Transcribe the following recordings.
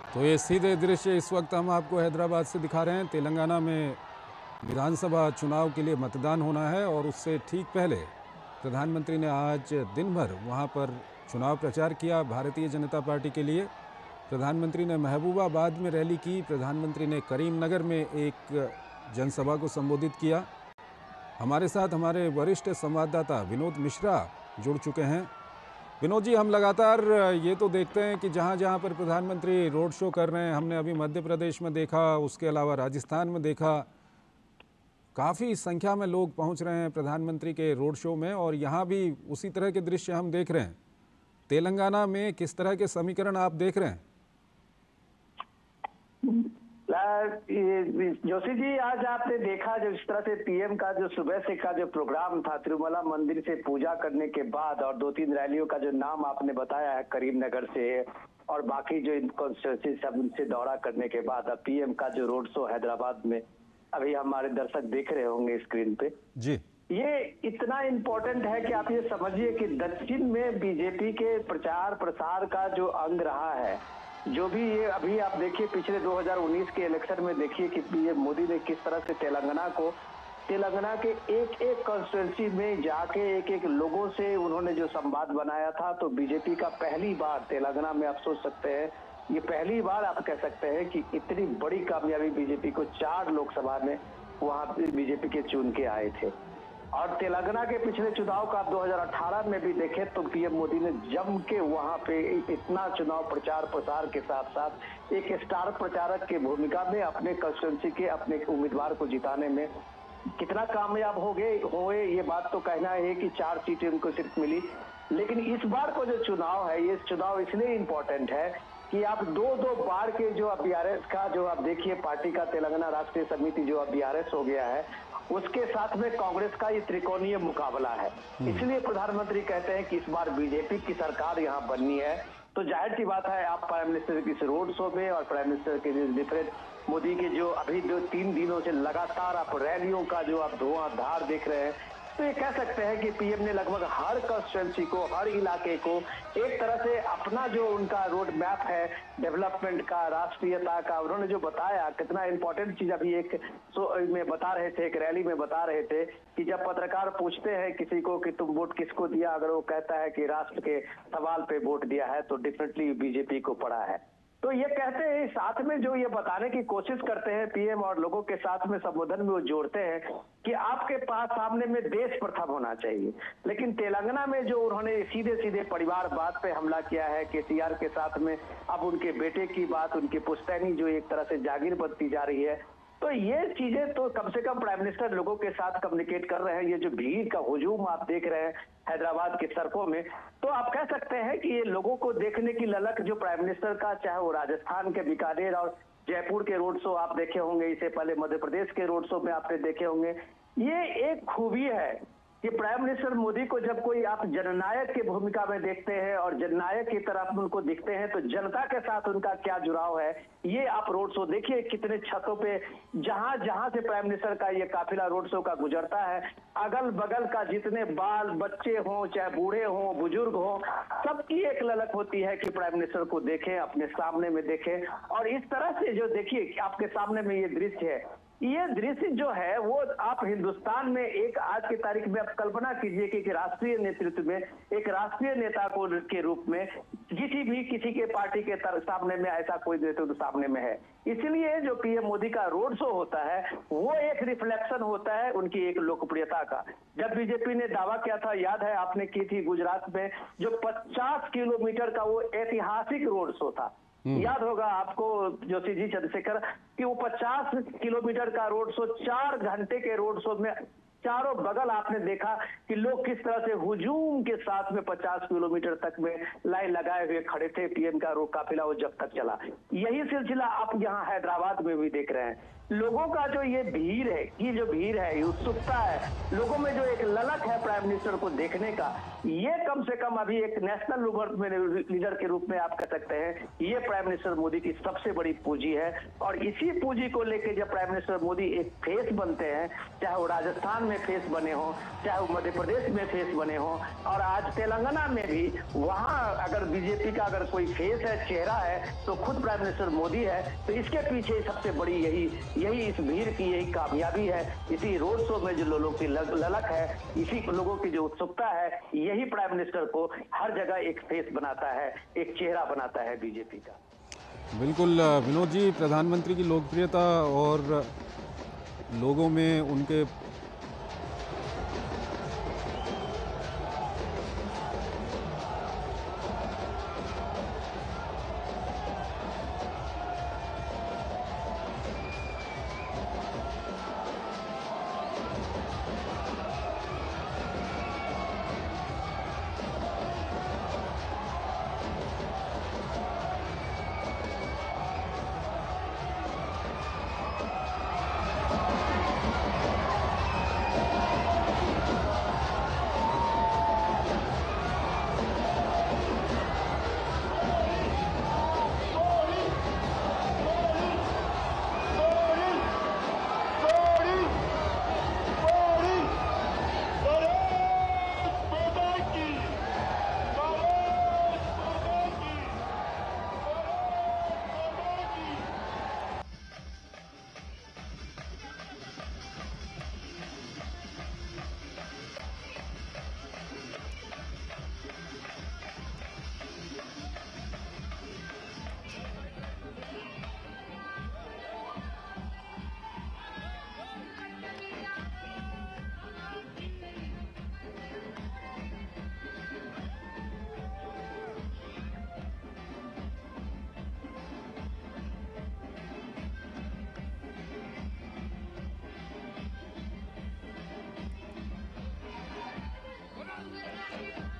तो ये सीधे दृश्य इस वक्त हम आपको हैदराबाद से दिखा रहे हैं। तेलंगाना में विधानसभा चुनाव के लिए मतदान होना है और उससे ठीक पहले प्रधानमंत्री ने आज दिन भर वहां पर चुनाव प्रचार किया भारतीय जनता पार्टी के लिए। प्रधानमंत्री ने महबूबाबाद में रैली की, प्रधानमंत्री ने करीमनगर में एक जनसभा को संबोधित किया। हमारे साथ हमारे वरिष्ठ संवाददाता विनोद मिश्रा जुड़ चुके हैं। विनोद जी, हम लगातार ये तो देखते हैं कि जहाँ जहाँ पर प्रधानमंत्री रोड शो कर रहे हैं, हमने अभी मध्य प्रदेश में देखा, उसके अलावा राजस्थान में देखा, काफ़ी संख्या में लोग पहुँच रहे हैं प्रधानमंत्री के रोड शो में, और यहाँ भी उसी तरह के दृश्य हम देख रहे हैं। तेलंगाना में किस तरह के समीकरण आप देख रहे हैं? जोशी जी, आज आपने देखा जो इस तरह से पीएम का जो सुबह से का जो प्रोग्राम था तिरुमला मंदिर से पूजा करने के बाद, और 2-3 रैलियों का जो नाम आपने बताया है करीमनगर से और बाकी जो कॉन्स्टिट्यूंसी सब उनसे दौरा करने के बाद अब पीएम का जो रोड शो हैदराबाद में अभी हमारे दर्शक देख रहे होंगे स्क्रीन पे जी। ये इतना इम्पोर्टेंट है कि आप ये समझिए कि दक्षिण में बीजेपी के प्रचार प्रसार का जो अंग रहा है, जो भी ये अभी आप देखिए पिछले 2019 के इलेक्शन में देखिए कि ये मोदी ने किस तरह से तेलंगाना के एक एक कॉन्स्टिट्यूंसी में जाके एक एक लोगों से उन्होंने जो संवाद बनाया था। तो बीजेपी का पहली बार तेलंगाना में आप सोच सकते हैं, ये पहली बार आप कह सकते हैं कि इतनी बड़ी कामयाबी बीजेपी को 4 लोकसभा में वहां बीजेपी के चुन के आए थे। और तेलंगाना के पिछले चुनाव का आप 2018 में भी देखें तो पीएम मोदी ने जम के वहां पे इतना चुनाव प्रचार प्रसार के साथ साथ एक स्टार प्रचारक की भूमिका में अपने कंस्टिट्यूंसी के अपने उम्मीदवार को जिताने में कितना कामयाब हुए ये बात तो कहना है कि 4 सीटें उनको सिर्फ मिली। लेकिन इस बार को जो चुनाव है, ये चुनाव इसलिए इम्पोर्टेंट है कि आप दो बार के जो अब बीआरएस का जो आप देखिए पार्टी का तेलंगाना राष्ट्रीय समिति जो अब बीआरएस हो गया है, उसके साथ में कांग्रेस का ये त्रिकोणीय मुकाबला है। इसलिए प्रधानमंत्री कहते हैं कि इस बार बीजेपी की सरकार यहाँ बननी है। तो जाहिर सी बात है, आप प्राइम मिनिस्टर की इस रोड शो में और प्राइम मिनिस्टर के डिफरेंट मोदी के जो अभी जो 3 दिनों से लगातार आप रैलियों का जो आप धुआंधार देख रहे हैं, तो ये कह सकते हैं कि पीएम ने लगभग हर कंस्टिट्यूंसी को, हर इलाके को एक तरह से अपना जो उनका रोड मैप है डेवलपमेंट का, राष्ट्रीयता का, उन्होंने जो बताया कितना इंपॉर्टेंट चीज अभी एक में बता रहे थे, एक रैली में बता रहे थे कि जब पत्रकार पूछते हैं किसी को कि तुम वोट किसको दिया, अगर वो कहता है कि राष्ट्र के सवाल पे वोट दिया है तो डेफिनेटली बीजेपी को पड़ा है। तो ये कहते हैं, साथ में जो ये बताने की कोशिश करते हैं पीएम और लोगों के साथ में संबोधन में वो जोड़ते हैं कि आपके पास सामने में देश प्रथम होना चाहिए। लेकिन तेलंगाना में जो उन्होंने सीधे सीधे परिवारवाद पे हमला किया है, केसीआर के साथ में अब उनके बेटे की बात, उनकी पुश्तैनी जो एक तरह से जागीर बनती जा रही है, तो ये चीजें तो कम से कम प्राइम मिनिस्टर लोगों के साथ कम्युनिकेट कर रहे हैं। ये जो भीड़ का हुजूम आप देख रहे हैं हैदराबाद की सड़कों में, तो आप कह सकते हैं कि ये लोगों को देखने की ललक जो प्राइम मिनिस्टर का, चाहे वो राजस्थान के बीकानेर और जयपुर के रोड शो आप देखे होंगे, इससे पहले मध्य प्रदेश के रोड शो में आपने देखे होंगे, ये एक खूबी है कि प्राइम मिनिस्टर मोदी को जब कोई आप जननायक की भूमिका में देखते हैं और जननायक की तरफ उनको दिखते हैं, तो जनता के साथ उनका क्या जुड़ाव है, ये आप रोड शो देखिए कितने छतों पे जहां जहां से प्राइम मिनिस्टर का ये काफिला रोड शो का गुजरता है, अगल बगल का जितने बाल बच्चे हों, चाहे बूढ़े हों, बुजुर्ग हों, सबकी एक ललक होती है कि प्राइम मिनिस्टर को देखें, अपने सामने में देखें। और इस तरह से जो देखिए आपके सामने में ये दृश्य है, ये दृश्य जो है वो आप हिंदुस्तान में एक आज की तारीख में आप कल्पना कीजिए कि राष्ट्रीय नेतृत्व में एक राष्ट्रीय नेता को के रूप में किसी के पार्टी के सामने में ऐसा कोई नेतृत्व सामने में है। इसलिए जो पीएम मोदी का रोड शो होता है वो एक रिफ्लेक्शन होता है उनकी एक लोकप्रियता का। जब बीजेपी ने दावा किया था, याद है आपने की थी गुजरात में, जो 50 किलोमीटर का वो ऐतिहासिक रोड शो था, याद होगा आपको जोशी जी, चंद्रशेखर, कि वो 50 किलोमीटर का रोड शो, 4 घंटे के रोड शो में चारों बगल आपने देखा कि लोग किस तरह से हुजूम के साथ में 50 किलोमीटर तक में लाइन लगाए हुए खड़े थे। पीएम का रोड काफिला वो जब तक चला, यही सिलसिला आप यहाँ हैदराबाद में भी देख रहे हैं। लोगों का जो ये भीड़ है, ये जो भीड़ है, ये उत्सुकता है, लोगों में जो एक ललक है प्राइम मिनिस्टर को देखने का, ये कम से कम अभी एक नेशनल लीडर के रूप में आप कह सकते हैं ये प्राइम मिनिस्टर मोदी की सबसे बड़ी पूंजी है। और इसी पूंजी को लेकर जब प्राइम मिनिस्टर मोदी एक फेस बनते हैं, चाहे वो राजस्थान में फेस बने हों, चाहे वो मध्य प्रदेश में फेस बने हों, और आज तेलंगाना में भी वहां अगर बीजेपी का अगर कोई फेस है, चेहरा है, तो खुद प्राइम मिनिस्टर मोदी है। तो इसके पीछे सबसे बड़ी यही इस भीड़ की यही कामयाबी है। इसी रोड शो में जो लोगों की ललक है, इसी लोगों की जो उत्सुकता है, यही प्राइम मिनिस्टर को हर जगह एक फेस बनाता है, एक चेहरा बनाता है बीजेपी का। बिल्कुल विनोद जी, प्रधानमंत्री की लोकप्रियता और लोगों में उनके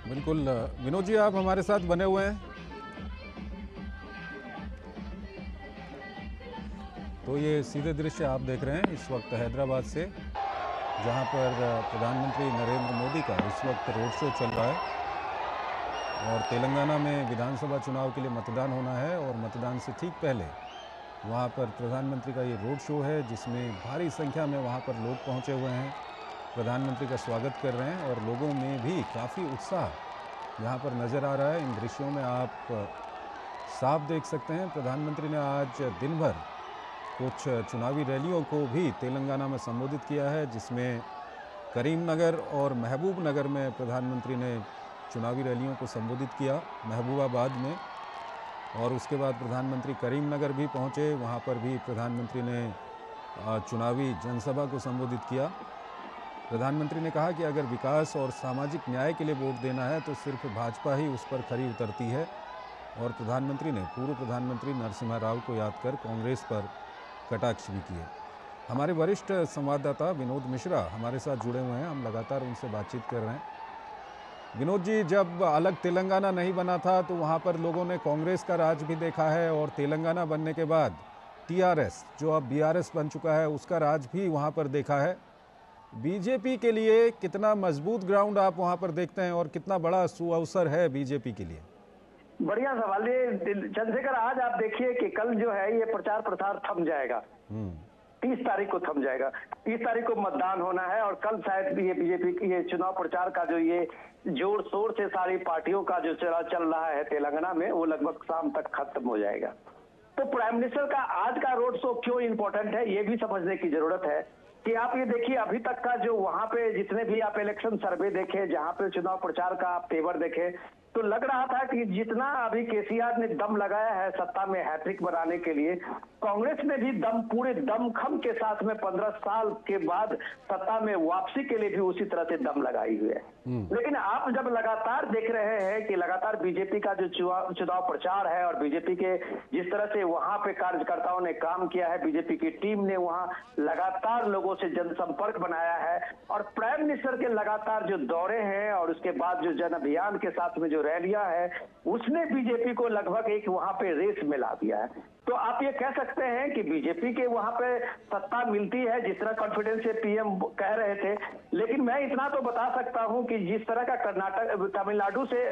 बिल्कुल विनोद जी, आप हमारे साथ बने हुए हैं। तो ये सीधे दृश्य आप देख रहे हैं इस वक्त हैदराबाद से, जहां पर प्रधानमंत्री नरेंद्र मोदी का इस वक्त रोड शो चल रहा है। और तेलंगाना में विधानसभा चुनाव के लिए मतदान होना है और मतदान से ठीक पहले वहां पर प्रधानमंत्री का ये रोड शो है, जिसमें भारी संख्या में वहां पर लोग पहुंचे हुए हैं, प्रधानमंत्री का स्वागत कर रहे हैं और लोगों में भी काफ़ी उत्साह यहाँ पर नज़र आ रहा है। इन दृश्यों में आप साफ देख सकते हैं प्रधानमंत्री ने आज दिन भर कुछ चुनावी रैलियों को भी तेलंगाना में संबोधित किया है, जिसमें करीमनगर और महबूब नगर में प्रधानमंत्री ने चुनावी रैलियों को संबोधित किया, महबूबाबाद में। और उसके बाद प्रधानमंत्री करीमनगर भी पहुँचे, वहाँ पर भी प्रधानमंत्री ने चुनावी जनसभा को संबोधित किया। प्रधानमंत्री ने कहा कि अगर विकास और सामाजिक न्याय के लिए वोट देना है तो सिर्फ भाजपा ही उस पर खरी उतरती है। और प्रधानमंत्री ने पूर्व प्रधानमंत्री नरसिम्हा राव को याद कर कांग्रेस पर कटाक्ष भी किए। हमारे वरिष्ठ संवाददाता विनोद मिश्रा हमारे साथ जुड़े हुए हैं, हम लगातार उनसे बातचीत कर रहे हैं। विनोद जी, जब अलग तेलंगाना नहीं बना था तो वहाँ पर लोगों ने कांग्रेस का राज भी देखा है, और तेलंगाना बनने के बाद टीआरएस, जो अब बीआरएस बन चुका है, उसका राज भी वहाँ पर देखा है। बीजेपी के लिए कितना मजबूत ग्राउंड आप वहाँ पर देखते हैं और कितना बड़ा सुअवसर है बीजेपी के लिए? बढ़िया सवाल ये चंद्रशेखर। आज आप देखिए कि कल जो है ये प्रचार प्रसार थम जाएगा, 30 तारीख को थम जाएगा। 30 तारीख को मतदान होना है और कल शायद भी ये बीजेपी की ये चुनाव प्रचार का जो ये जोर शोर से सारी पार्टियों का जो चल रहा है तेलंगाना में, वो लगभग शाम तक खत्म हो जाएगा। तो प्राइम मिनिस्टर का आज का रोड शो क्यों इंपॉर्टेंट है, ये भी समझने की जरूरत है। कि आप ये देखिए अभी तक का जो वहां पे जितने भी आप इलेक्शन सर्वे देखे, जहां पे चुनाव प्रचार का आप तेवर देखे, तो लग रहा था कि जितना अभी केसीआर ने दम लगाया है सत्ता में हैट्रिक बनाने के लिए, कांग्रेस ने भी पूरे दमखम के साथ में 15 साल के बाद सत्ता में वापसी के लिए भी उसी तरह से दम लगाई हुई है। लेकिन आप जब लगातार देख रहे हैं कि लगातार बीजेपी का जो चुनाव प्रचार है और बीजेपी के जिस तरह से वहां पे कार्यकर्ताओं ने काम किया है, बीजेपी की टीम ने वहां लगातार लोगों से जनसंपर्क बनाया है, और प्राइम मिनिस्टर के लगातार जो दौरे हैं और उसके बाद जो जन अभियान के साथ में जो रैलियां है, उसने बीजेपी को लगभग एक वहां पे रेस में ला दिया है। तो आप ये कह सकते हैं कि बीजेपी के वहां पे सत्ता मिलती है, जिस तरह कॉन्फिडेंस से पीएम कह रहे थे। लेकिन मैं इतना तो बता सकता हूं कि जिस तरह का कर्नाटक तमिलनाडु से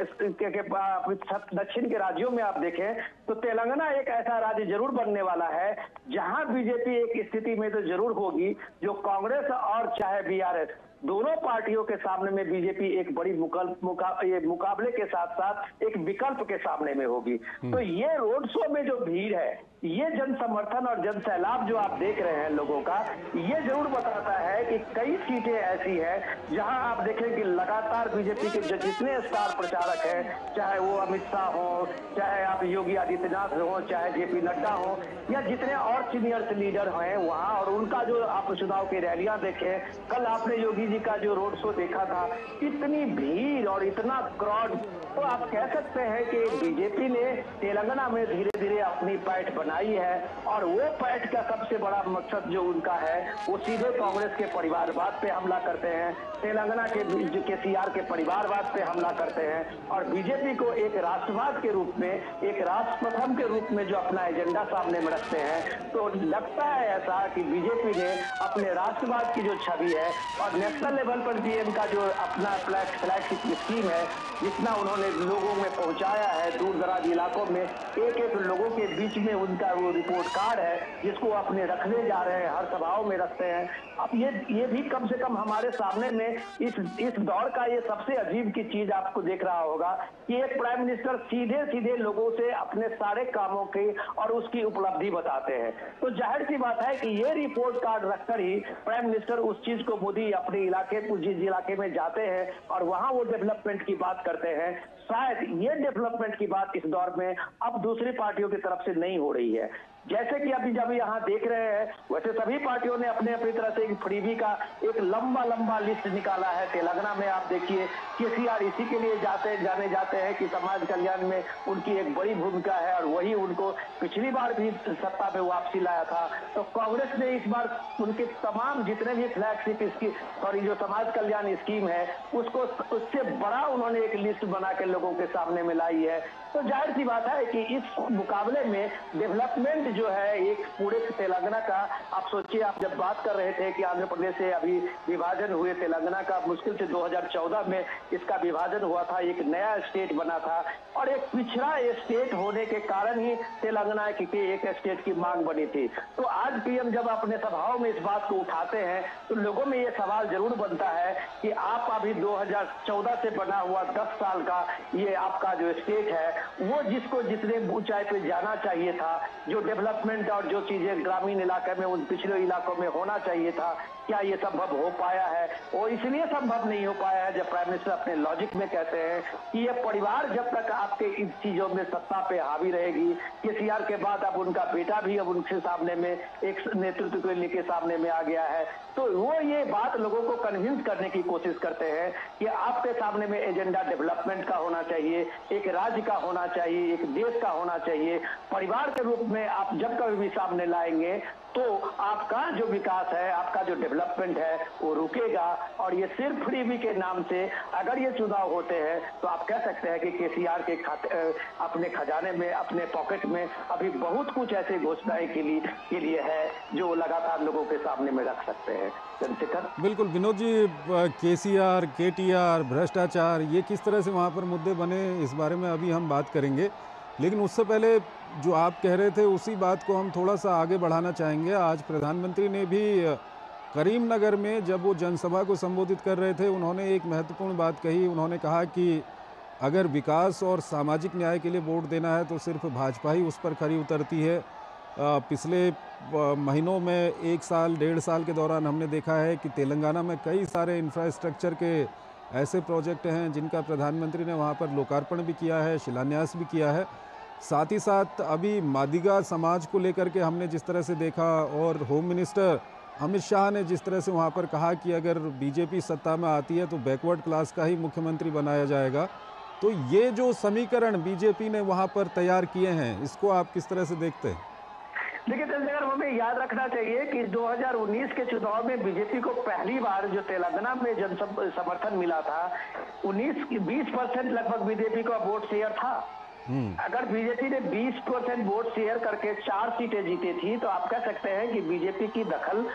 दक्षिण के राज्यों में आप देखें तो तेलंगाना एक ऐसा राज्य जरूर बनने वाला है जहां बीजेपी एक स्थिति में तो जरूर होगी जो कांग्रेस और चाहे बीआरएस दोनों पार्टियों के सामने में बीजेपी एक बड़ी मुकाबले के साथ साथ एक विकल्प के सामने में होगी। तो ये रोड शो में जो भीड़ है, ये जन समर्थन और जन सैलाब जो आप देख रहे हैं लोगों का, ये जरूर बताता है कि कई सीटें ऐसी हैं जहां आप देखें कि लगातार बीजेपी के जितने स्टार प्रचारक हैं, चाहे वो अमित शाह हो, चाहे आप योगी आदित्यनाथ हो, चाहे जेपी नड्डा हो, या जितने और सीनियर लीडर हैं वहां, और उनका जो आप चुनाव की रैलियां देखें, कल आपने योगी जी का जो रोड शो देखा था, इतनी भीड़ और इतना क्राउड, तो आप कह सकते हैं कि बीजेपी ने तेलंगाना में धीरे धीरे अपनी पैठ बनाई है और वो पैठ का सबसे बड़ा मकसद जो उनका है वो सीधे कांग्रेस के परिवारवाद पे हमला करते हैं, तेलंगाना के केसीआर के परिवारवाद पे हमला करते हैं और बीजेपी को एक राष्ट्रवाद के रूप में, एक राष्ट्र प्रथम के रूप में जो अपना एजेंडा सामने में रखते हैं। तो लगता है ऐसा कि बीजेपी ने अपने राष्ट्रवाद की जो छवि है और नेशनल लेवल पर पीएम का जो अपना फ्लैगशिप स्कीम है, जितना उन्होंने लोगों में पहुंचाया है, दूर दराज इलाकों में एक एक लोगों के बीच में उनका वो रिपोर्ट कार्ड है जिसको अपने रखने जा रहे हैं, हर सभाओं में रखते हैं। अब ये भी कम से कम हमारे सामने में इस दौर का ये सबसे अजीब की चीज आपको देख रहा होगा कि एक प्राइम मिनिस्टर सीधे सीधे लोगों से अपने सारे कामों की और उसकी उपलब्धि बताते हैं। तो जाहिर सी बात है कि ये रिपोर्ट कार्ड रखकर ही प्राइम मिनिस्टर उस चीज को मोदी अपने इलाके जिस इलाके में जाते हैं और वहां वो डेवलपमेंट की बात करते हैं। शायद ये डेवलपमेंट की बात इस दौर में अब दूसरी पार्टियों की तरफ से नहीं हो रही है। जैसे कि अभी जब यहाँ देख रहे हैं वैसे सभी पार्टियों ने अपने अपनी तरह से एक फ्रीबी का एक लंबा लिस्ट निकाला है। तेलंगाना में आप देखिए केसीआर इसी के लिए जाने जाते हैं कि समाज कल्याण में उनकी एक बड़ी भूमिका है और वही उनको पिछली बार भी सत्ता में वापसी लाया था। तो कांग्रेस ने इस बार उनके तमाम जितने भी फ्लैगशिप जो समाज कल्याण स्कीम है उसको उससे बड़ा उन्होंने एक लिस्ट बना के लोगों के सामने में लाई है। तो जाहिर सी बात है कि इस मुकाबले में डेवलपमेंट जो है एक पूरे तेलंगाना का, आप सोचिए आप जब बात कर रहे थे कि आंध्र प्रदेश से अभी विभाजन हुए, तेलंगाना का मुश्किल से 2014 में इसका विभाजन हुआ था, एक नया स्टेट बना था और एक पिछड़ा स्टेट होने के कारण ही तेलंगाना की एक स्टेट की मांग बनी थी। तो आज पीएम जब अपने सभाओं में इस बात को उठाते हैं तो लोगों में ये सवाल जरूर बनता है कि आप अभी 2014 से बना हुआ 10 साल का ये आपका जो स्टेट है वो जिसको जितने ऊंचाई पे जाना चाहिए था, जो डेवलपमेंट और जो चीजें ग्रामीण इलाके में उन पिछड़े इलाकों में होना चाहिए था, क्या ये संभव हो पाया है? और इसलिए संभव नहीं हो पाया है जब प्राइम मिनिस्टर अपने लॉजिक में कहते हैं कि ये परिवार जब तक आपके इन चीजों में सत्ता पे हावी रहेगी, केसीआर के बाद अब उनका बेटा भी अब उनके सामने में एक नेतृत्व को लेके सामने में आ गया है। तो वो ये बात लोगों को कन्विंस करने की कोशिश करते हैं कि आपके सामने में एजेंडा डेवलपमेंट का होना चाहिए, एक राज्य का होना चाहिए, एक देश का होना चाहिए। परिवार के रूप में आप जब कभी भी सामने लाएंगे तो आपका जो विकास है, आपका जो डेवलपमेंट है वो रुकेगा। और ये सिर्फ फ्रीबी के नाम से अगर ये चुनाव होते हैं तो आप कह सकते हैं कि केसीआर के अपने खजाने में, अपने पॉकेट में अभी बहुत कुछ ऐसे घोषणाएं के लिए है जो लगातार लोगों के सामने में रख सकते हैं। चंद्रशेखर, बिल्कुल विनोद जी, केसीआर, केटीआर, भ्रष्टाचार, ये किस तरह से वहाँ पर मुद्दे बने, इस बारे में अभी हम बात करेंगे, लेकिन उससे पहले जो आप कह रहे थे उसी बात को हम थोड़ा सा आगे बढ़ाना चाहेंगे। आज प्रधानमंत्री ने भी करीमनगर में जब वो जनसभा को संबोधित कर रहे थे, उन्होंने एक महत्वपूर्ण बात कही। उन्होंने कहा कि अगर विकास और सामाजिक न्याय के लिए वोट देना है तो सिर्फ भाजपा ही उस पर खरी उतरती है। पिछले महीनों में 1 साल 1.5 साल के दौरान हमने देखा है कि तेलंगाना में कई सारे इंफ्रास्ट्रक्चर के ऐसे प्रोजेक्ट हैं जिनका प्रधानमंत्री ने वहाँ पर लोकार्पण भी किया है, शिलान्यास भी किया है। साथ ही साथ अभी मादिगा समाज को लेकर के हमने जिस तरह से देखा, और होम मिनिस्टर अमित शाह ने जिस तरह से वहाँ पर कहा कि अगर बीजेपी सत्ता में आती है तो बैकवर्ड क्लास का ही मुख्यमंत्री बनाया जाएगा। तो ये जो समीकरण बीजेपी ने वहाँ पर तैयार किए हैं, इसको आप किस तरह से देखते हैं? देखिए चंद्रशेखर, हमें याद रखना चाहिए कि 2019 के चुनाव में बीजेपी को पहली बार जो तेलंगाना में जन समर्थन मिला था 20% लगभग बीजेपी का वोट शेयर था। अगर बीजेपी ने 20% वोट शेयर करके 4 सीटें जीती थी तो आप कह सकते हैं कि बीजेपी की दखल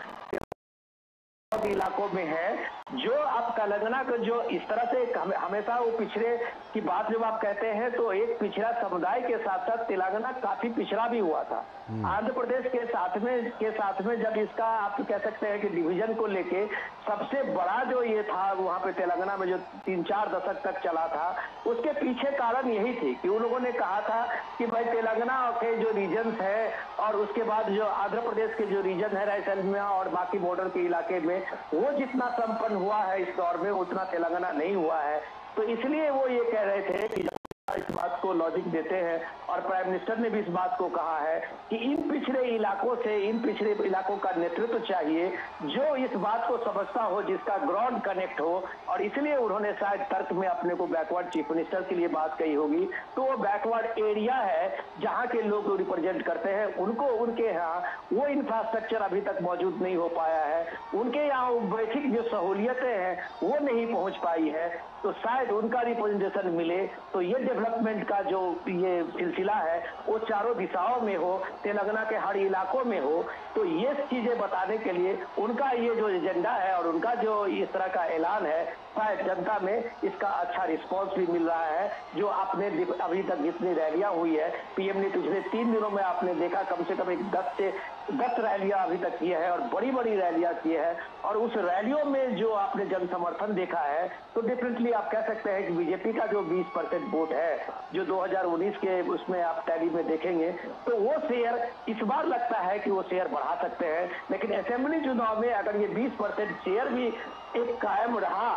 और इलाकों में है, जो आप तेलंगाना को जो इस तरह से हमेशा वो पिछड़े की बात जब आप कहते हैं तो एक पिछड़ा समुदाय के साथ साथ तेलंगाना काफी पिछड़ा भी हुआ था। आंध्र प्रदेश के साथ में जब इसका आप कह सकते हैं कि डिवीजन को लेके सबसे बड़ा जो ये था वहां पे तेलंगाना में जो 3-4 दशक तक चला था, उसके पीछे कारण यही थी कि उन लोगों ने कहा था कि भाई तेलंगाना के जो रीजन्स है और उसके बाद जो आंध्र प्रदेश के जो रीजन है रायलसीमा और बाकी बॉर्डर के इलाके में, वो जितना संपन्न हुआ है इस दौर में उतना तेलंगाना नहीं हुआ है। तो इसलिए वो ये कह रहे थे कि इस बात को लॉजिक देते हैं और प्राइम मिनिस्टर ने भी इस बात को कहा है कि इन पिछड़े इलाकों का नेतृत्व चाहिए जो इस बात को समझता हो, जिसका ग्राउंड कनेक्ट हो। और इसलिए उन्होंने शायद तर्क में अपने को बैकवर्ड चीफ मिनिस्टर के लिए बात कही होगी। तो वो बैकवर्ड एरिया है जहां के लोग रिप्रेजेंट करते हैं, उनको उनके यहाँ वो इंफ्रास्ट्रक्चर अभी तक मौजूद नहीं हो पाया है, उनके यहाँ बेसिक जो सहूलियतें हैं वो नहीं पहुंच पाई है। तो शायद उनका रिप्रेजेंटेशन मिले तो ये डेवलपमेंट का जो ये सिलसिला है वो चारों दिशाओं में हो, तेलंगाना के हर इलाकों में हो। तो ये चीजें बताने के लिए उनका ये जो एजेंडा है और उनका जो इस तरह का ऐलान है, शायद जनता में इसका अच्छा रिस्पांस भी मिल रहा है। जो आपने अभी तक जितनी रैलियां हुई है, पीएम ने पिछले 3 दिनों में आपने देखा कम से कम 10 से 10 रैलियां अभी तक की है और बड़ी बड़ी रैलियां की है। और उस रैलियों में जो आपने जन समर्थन देखा है, तो डेफिनेटली आप कह सकते हैं कि बीजेपी का जो 20% वोट है, जो 2019 के उसमें आप टैली में देखेंगे, तो वो शेयर इस बार लगता है कि वो शेयर बढ़ा सकते हैं। लेकिन असेंबली चुनाव में अगर ये 20% शेयर भी एक कायम रहा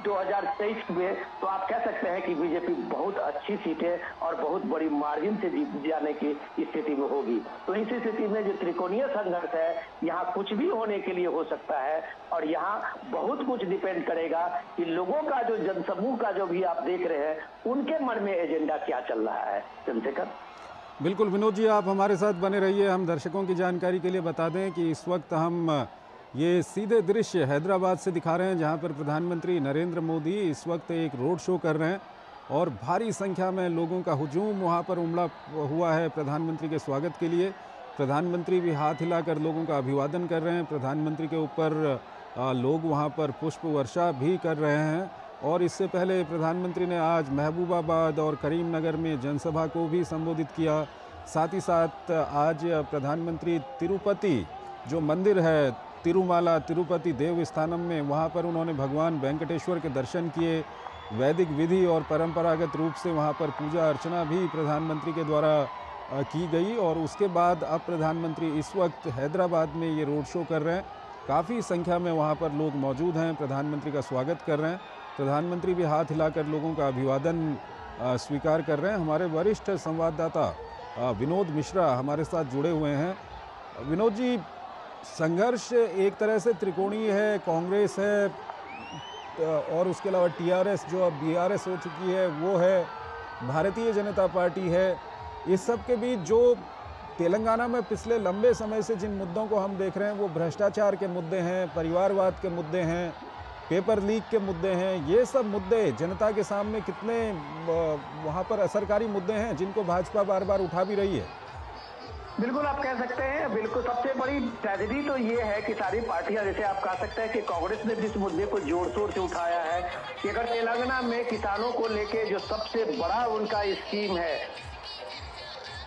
2023 में, तो आप कह सकते हैं कि बीजेपी बहुत अच्छी सीटें और बहुत बड़ी मार्जिन से जीत जाने की स्थिति में होगी। तो इस स्थिति में जो त्रिकोणीय संघर्ष है, यहाँ कुछ भी होने के लिए हो सकता है और यहाँ बहुत कुछ डिपेंड करेगा कि लोगों का जो जनसमूह का जो भी आप देख रहे हैं, उनके मन में एजेंडा क्या चल रहा है। चंद्रशेखर, बिल्कुल विनोद जी, आप हमारे साथ बने रहिए। हम दर्शकों की जानकारी के लिए बता दें कि इस वक्त हम ये सीधे दृश्य हैदराबाद से दिखा रहे हैं, जहां पर प्रधानमंत्री नरेंद्र मोदी इस वक्त एक रोड शो कर रहे हैं और भारी संख्या में लोगों का हुजूम वहां पर उमड़ा हुआ है प्रधानमंत्री के स्वागत के लिए। प्रधानमंत्री भी हाथ हिलाकर लोगों का अभिवादन कर रहे हैं। प्रधानमंत्री के ऊपर लोग वहां पर पुष्प वर्षा भी कर रहे हैं। और इससे पहले प्रधानमंत्री ने आज महबूबाबाद और करीमनगर में जनसभा को भी संबोधित किया। साथ ही साथ आज प्रधानमंत्री तिरुपति जो मंदिर है, तिरुमाला तिरुपति देवस्थानम में, वहाँ पर उन्होंने भगवान वेंकटेश्वर के दर्शन किए। वैदिक विधि और परंपरागत रूप से वहाँ पर पूजा अर्चना भी प्रधानमंत्री के द्वारा की गई। और उसके बाद अब प्रधानमंत्री इस वक्त हैदराबाद में ये रोड शो कर रहे हैं। काफ़ी संख्या में वहाँ पर लोग मौजूद हैं, प्रधानमंत्री का स्वागत कर रहे हैं। प्रधानमंत्री भी हाथ हिलाकर लोगों का अभिवादन स्वीकार कर रहे हैं। हमारे वरिष्ठ संवाददाता विनोद मिश्रा हमारे साथ जुड़े हुए हैं। विनोद जी, संघर्ष एक तरह से त्रिकोणीय है, कांग्रेस है और उसके अलावा टीआरएस जो अब बीआरएस हो चुकी है वो है, भारतीय जनता पार्टी है। इस सब के बीच जो तेलंगाना में पिछले लंबे समय से जिन मुद्दों को हम देख रहे हैं वो भ्रष्टाचार के मुद्दे हैं, परिवारवाद के मुद्दे हैं, पेपर लीक के मुद्दे हैं। ये सब मुद्दे जनता के सामने कितने वहाँ पर असरकारी मुद्दे हैं जिनको भाजपा बार बार उठा भी रही है? बिल्कुल आप कह सकते हैं। बिल्कुल सबसे बड़ी ट्रेजेडी तो ये है कि सारी पार्टियां, जैसे आप कह सकते हैं कि कांग्रेस ने जिस मुद्दे को जोर शोर से उठाया है कि अगर तेलंगाना में किसानों को लेके जो सबसे बड़ा उनका स्कीम है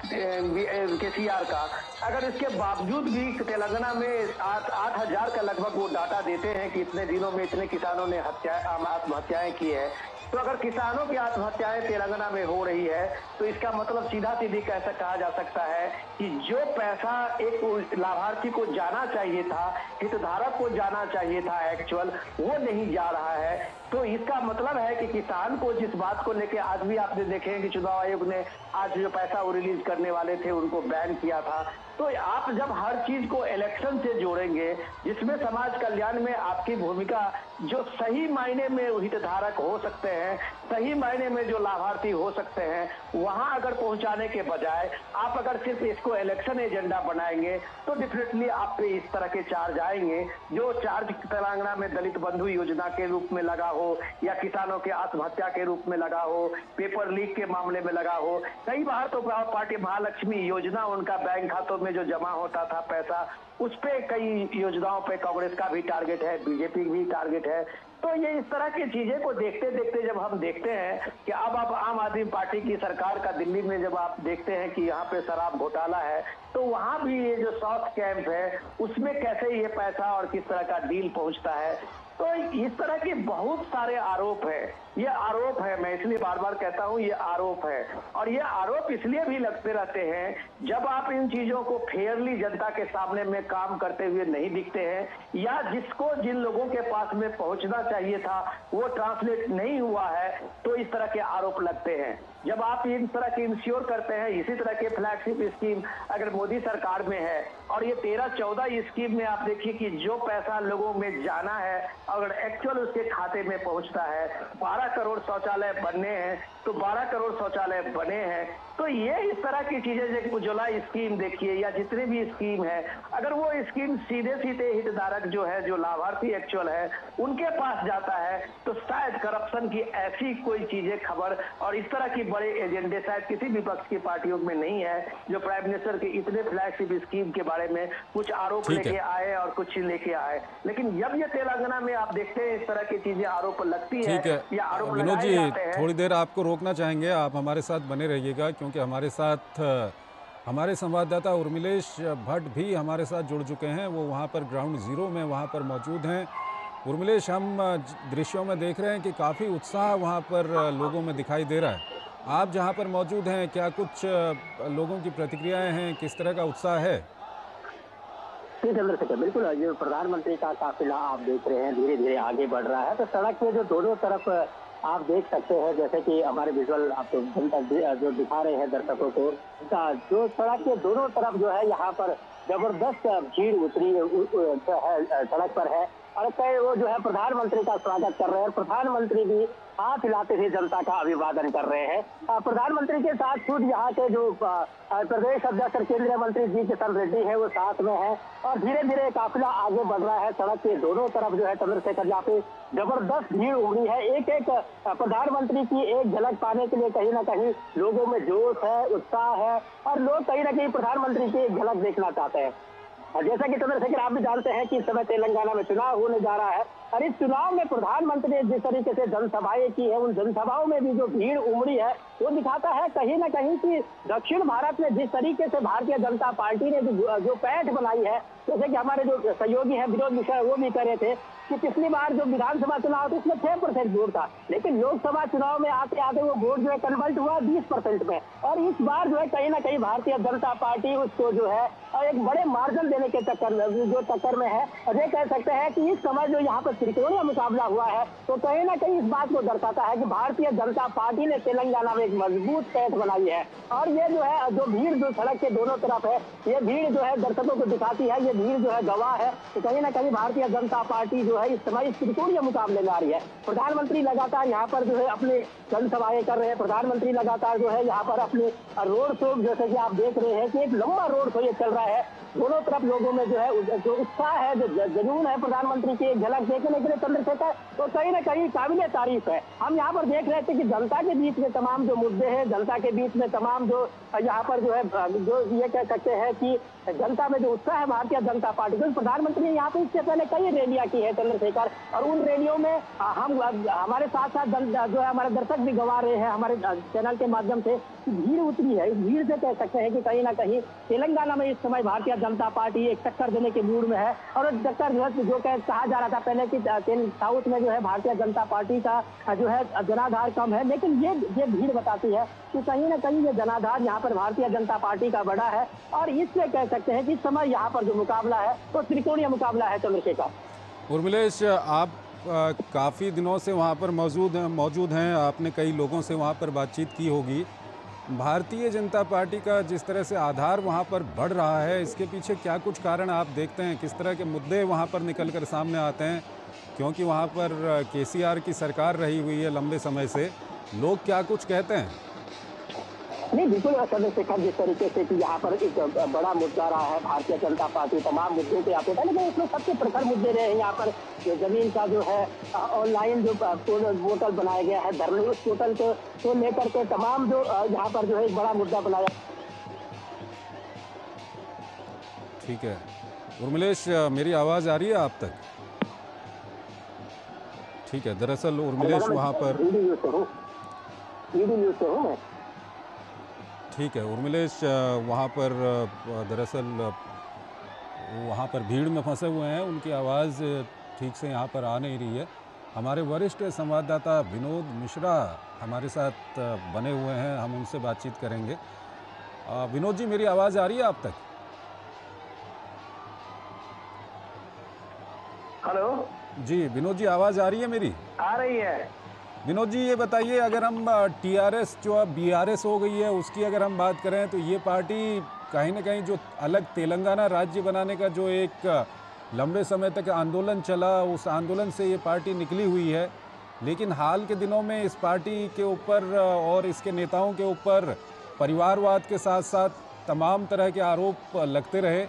केसीआर का, अगर इसके बावजूद भी तेलंगाना में 8,000 का लगभग वो डाटा देते हैं कि इतने दिनों में इतने किसानों ने आत्महत्याएं की है। तो अगर किसानों की आत्महत्याएं तेलंगाना में हो रही है तो इसका मतलब सीधा सीधी कैसा कहा जा सकता है कि जो पैसा एक लाभार्थी को जाना चाहिए था, हितधारक को जाना चाहिए था एक्चुअल, वो नहीं जा रहा है। तो इसका मतलब है कि किसान को जिस बात को लेके आज भी आपने देखे कि चुनाव आयोग ने आज जो पैसा वो रिलीज करने वाले थे उनको बैन किया था। तो आप जब हर चीज को इलेक्शन से जोड़ेंगे जिसमें समाज कल्याण में आपकी भूमिका जो सही मायने में हितधारक हो सकते हैं, सही मायने में जो लाभार्थी हो सकते हैं वहां अगर पहुंचाने के बजाय आप अगर सिर्फ इसको इलेक्शन एजेंडा बनाएंगे तो डेफिनेटली आप पे इस तरह के चार्ज आएंगे, जो चार्ज तेलंगाना में दलित बंधु योजना के रूप में लगा हो या किसानों के आत्महत्या के रूप में लगा हो, पेपर लीक के मामले में लगा हो। कई बार तो पार्टी महालक्ष्मी योजना उनका बैंक खातों में जो जमा होता था पैसा, उस पे कई योजनाओं पे कांग्रेस का भी टारगेट है, बीजेपी भी टारगेट है। तो ये इस तरह की चीजें को देखते देखते जब हम देखते हैं कि अब आप आम आदमी पार्टी की सरकार का दिल्ली में जब आप देखते हैं कि यहाँ पे शराब घोटाला है, तो वहां भी ये जो साउथ कैंप है उसमें कैसे ये पैसा और किस तरह का डील पहुंचता है। तो इस तरह के बहुत सारे आरोप है, ये आरोप है, मैं इसलिए बार बार कहता हूं ये आरोप है। और ये आरोप इसलिए भी लगते रहते हैं जब आप इन चीजों को फेयरली जनता के सामने में काम करते हुए नहीं दिखते हैं, या जिसको जिन लोगों के पास में पहुंचना चाहिए था वो ट्रांसलेट नहीं हुआ है, तो इस तरह के आरोप लगते हैं। जब आप इन तरह के इंश्योर करते हैं, इसी तरह के फ्लैगशिप स्कीम अगर मोदी सरकार में है और ये 13-14 स्कीम में आप देखिए कि जो पैसा लोगों में जाना है अगर एक्चुअल उसके खाते में पहुंचता है, 12 करोड़ शौचालय बनने हैं तो 12 करोड़ शौचालय बने हैं। तो ये इस तरह की चीजें, जैसे उज्ज्वला स्कीम देखिए या जितने भी स्कीम है, अगर वो स्कीम सीधे सीधे हितधारक जो है, जो लाभार्थी एक्चुअल है उनके पास जाता है, तो शायद करप्शन की ऐसी कोई चीजें खबर और इस तरह की बड़े एजेंडे शायद किसी विपक्ष की पार्टियों में नहीं है, जो प्राइम मिनिस्टर के इतने फ्लैगशिप स्कीम के बारे में कुछ आरोप लेके आए और कुछ लेके आए। लेकिन जब ये तेलंगाना में आप देखते हैं इस तरह की चीजें आरोप लगती है या आरोप विनोद लगाए जी, जाते हैं। थोड़ी देर आपको रोकना चाहेंगे, आप हमारे साथ बने रहिएगा, क्योंकि हमारे साथ हमारे संवाददाता उर्मिलेश भट्ट भी हमारे साथ जुड़ चुके हैं। वो वहाँ पर ग्राउंड जीरो में वहाँ पर मौजूद हैं। उर्मिलेश, हम दृश्यों में देख रहे हैं कि काफ़ी उत्साह वहाँ पर लोगों में दिखाई दे रहा है। आप जहाँ पर मौजूद हैं, क्या कुछ लोगों की प्रतिक्रियाएं हैं, किस तरह का उत्साह है? जी चंद्रशेखर, बिल्कुल जो प्रधानमंत्री का काफिला आप देख रहे हैं धीरे धीरे आगे बढ़ रहा है, तो सड़क पे जो दोनों तरफ आप देख सकते हैं, जैसे कि हमारे विजुअल आपको जो दिखा रहे हैं दर्शकों को, जो सड़क के दोनों तरफ जो है यहाँ पर जबरदस्त भीड़ उतरी है, सड़क पर है और कई वो जो है प्रधानमंत्री का स्वागत कर रहे हैं। प्रधानमंत्री भी हाथ हिलाते हुए जनता का अभिवादन कर रहे हैं। प्रधानमंत्री के साथ खुद यहाँ के जो प्रदेश अध्यक्ष और केंद्रीय मंत्री जी किशन रेड्डी है वो साथ में है और धीरे धीरे काफिला आगे बढ़ रहा है। सड़क के दोनों तरफ जो है चंद्रशेखर यहाँ पे जबरदस्त भीड़ उमड़ी है। एक एक प्रधानमंत्री की एक झलक पाने के लिए कहीं ना कहीं लोगों में जोश है, उत्साह है और लोग कहीं ना कहीं प्रधानमंत्री की एक झलक देखना चाहते हैं। जैसा कि चंद्रशेखर आप भी जानते हैं कि इस समय तेलंगाना में चुनाव होने जा रहा है और इस चुनाव में प्रधानमंत्री ने जिस तरीके से जनसभाएं की है, उन जनसभाओं में भी जो भीड़ उमड़ी है वो दिखाता है कहीं ना कहीं कि दक्षिण भारत में जिस तरीके से भारतीय जनता पार्टी ने जो पैठ बनाई है, जैसे कि हमारे जो सहयोगी है विरोध विषय वो भी करे थे कि पिछली बार जो विधानसभा चुनाव था उसमें 6% वोट था, लेकिन लोकसभा चुनाव में आते आते वो वोट जो है कन्वर्ट हुआ 20% में और इस बार जो है कहीं ना कहीं भारतीय जनता पार्टी उसको जो है एक बड़े मार्जिन देने के चक्कर में है। और ये कह सकते हैं कि इस समय जो यहाँ पर त्रिकोणीय मुकाबला हुआ है तो कहीं ना कहीं इस बात को दर्शाता है कि भारतीय जनता पार्टी ने तेलंगाना में एक मजबूत पैठ बनाई है। और ये जो है जो भीड़ जो सड़क के दोनों तरफ है, ये भीड़ जो है दर्शकों को दिखाती है, ये भीड़ जो है गवाह है कि कहीं ना कहीं भारतीय जनता पार्टी जो है इस समय इस त्रिकोणीय मुकाबले में आ रही है। प्रधानमंत्री लगातार यहाँ पर जो है अपने जनसभाएं कर रहे हैं, प्रधानमंत्री लगातार जो है यहाँ पर अपने रोड शो, जैसे कि आप देख रहे हैं कि एक लंबा रोड शो ये चल रहा है। दोनों तरफ लोगों में जो है जो उत्साह है, जो जुनून है प्रधानमंत्री की एक झलक देखने के लिए चंद्रशेखर, तो कहीं ना कहीं काबिले तारीफ है। हम यहाँ पर देख रहे थे कि जनता के बीच में तमाम जो मुद्दे हैं, जनता के बीच में तमाम जो यहाँ पर जो है जो ये कह सकते हैं कि जनता में जो उत्साह है भारतीय जनता पार्टी का, प्रधानमंत्री ने यहाँ पे इससे पहले कई रैलियां की है चंद्रशेखर और उन रैलियों में हम हमारे साथ साथ जो है हमारे दर्शक भी गवा रहे हैं हमारे चैनल के माध्यम से भीड़ उतरी है। इस भीड़ से कह सकते हैं कि कहीं ना कहीं तेलंगाना में इस समय भारतीय जनता पार्टी एक टक्कर देने के मूड में है और टक्कर जो कहा जा रहा था पहले कि साउथ में जो है भारतीय जनता पार्टी का जो है जनाधार कम है, लेकिन ये भीड़ बताती है कि कहीं ना कहीं ये जनाधार यहाँ पर भारतीय जनता पार्टी का बड़ा है और इससे कह सकते हैं कि इस समय यहाँ पर जो मुकाबला है तो त्रिकोणीय मुकाबला है चंद्रशेखर। उर्मिलेश, आप काफ़ी दिनों से वहाँ पर मौजूद हैं, आपने कई लोगों से वहाँ पर बातचीत की होगी। भारतीय जनता पार्टी का जिस तरह से आधार वहाँ पर बढ़ रहा है, इसके पीछे क्या कुछ कारण आप देखते हैं? किस तरह के मुद्दे वहाँ पर निकल कर सामने आते हैं? क्योंकि वहाँ पर केसीआर की सरकार रही हुई है लंबे समय से, लोग क्या कुछ कहते हैं? नहीं, बिल्कुल चंद्रशेखर, जिस तरीके से कि यहाँ पर एक बड़ा मुद्दा रहा है, भारतीय जनता पार्टी तमाम मुद्दों पे आते था, लेकिन इसमें सबसे प्रखर मुद्दे रहे हैं यहाँ पर जमीन का जो है ऑनलाइन जो पोर्टल बनाया गया है धरने, उस पोर्टल को लेकर के तमाम जो यहाँ पर जो है एक बड़ा मुद्दा बनाया। ठीक है उर्मिलेश, मेरी आवाज़ आ रही है आप तक? ठीक है, दरअसल उर्मिलेश वहाँ पर ठीक है उर्मिलेश वहाँ पर दरअसल वहाँ पर भीड़ में फंसे हुए हैं, उनकी आवाज़ ठीक से यहाँ पर आ नहीं रही है। हमारे वरिष्ठ संवाददाता विनोद मिश्रा हमारे साथ बने हुए हैं, हम उनसे बातचीत करेंगे। विनोद जी, मेरी आवाज़ आ रही है आप तक? हेलो जी विनोद जी, आवाज़ आ रही है मेरी? आ रही है। विनोद जी, ये बताइए, अगर हम टीआरएस जो अब बीआरएस हो गई है उसकी अगर हम बात करें तो ये पार्टी कहीं ना कहीं जो अलग तेलंगाना राज्य बनाने का जो एक लंबे समय तक आंदोलन चला, उस आंदोलन से ये पार्टी निकली हुई है, लेकिन हाल के दिनों में इस पार्टी के ऊपर और इसके नेताओं के ऊपर परिवारवाद के साथ साथ तमाम तरह के आरोप लगते रहे।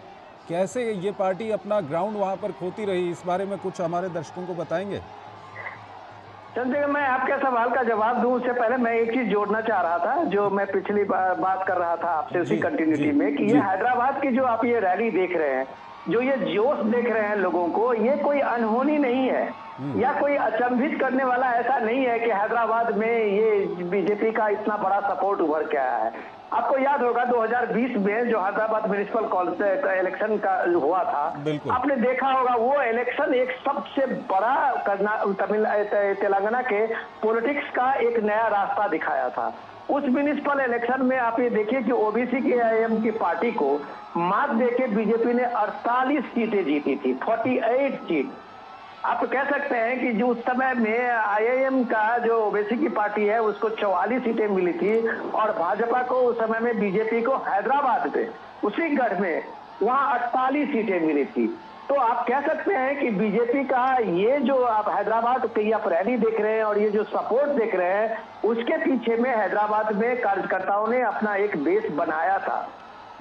कैसे ये पार्टी अपना ग्राउंड वहाँ पर खोती रही, इस बारे में कुछ हमारे दर्शकों को बताएंगे? चंद्रशेखर, मैं आपके सवाल का जवाब दूं उससे पहले मैं एक चीज जोड़ना चाह रहा था, जो मैं पिछली बात कर रहा था आपसे उसी कंटिन्यूटी में, कि ये हैदराबाद की जो आप ये रैली देख रहे हैं, जो ये जोश देख रहे हैं लोगों को, ये कोई अनहोनी नहीं है या कोई अचंभित करने वाला ऐसा नहीं है कि हैदराबाद में ये बीजेपी का इतना बड़ा सपोर्ट उभर के आया है। आपको याद होगा 2020 में जो हैदराबाद म्युनिसिपल इलेक्शन का हुआ था, आपने देखा होगा वो इलेक्शन एक सबसे बड़ा तेलंगाना के पॉलिटिक्स का एक नया रास्ता दिखाया था। उस म्युनिसिपल इलेक्शन में आप ये देखिए कि ओबीसी के आईएम की पार्टी को मात देके बीजेपी ने 48 सीटें जीती थी, 48 सीट। आप कह सकते हैं कि जो उस समय में आईएम का जो ओबीसी की पार्टी है उसको 44 सीटें मिली थी और भाजपा को उस समय में बीजेपी को हैदराबाद में उसी गढ़ में वहां 48 सीटें मिली थी। तो आप कह सकते हैं कि बीजेपी का ये जो आप हैदराबाद की आप रैली देख रहे हैं और ये जो सपोर्ट देख रहे हैं, उसके पीछे में हैदराबाद में कार्यकर्ताओं ने अपना एक बेस बनाया था।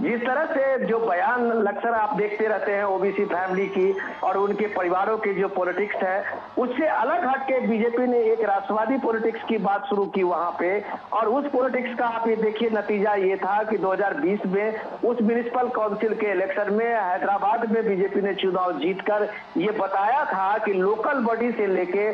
जिस तरह से जो बयान अक्सर आप देखते रहते हैं ओबीसी फैमिली की और उनके परिवारों की जो पॉलिटिक्स है, उससे अलग हटके बीजेपी ने एक राष्ट्रवादी पॉलिटिक्स की बात शुरू की वहां पे, और उस पॉलिटिक्स का आप ये देखिए नतीजा ये था कि 2020 में उस म्युनिसिपल काउंसिल के इलेक्शन में हैदराबाद में बीजेपी ने चुनाव जीतकर ये बताया था कि लोकल बॉडी से लेके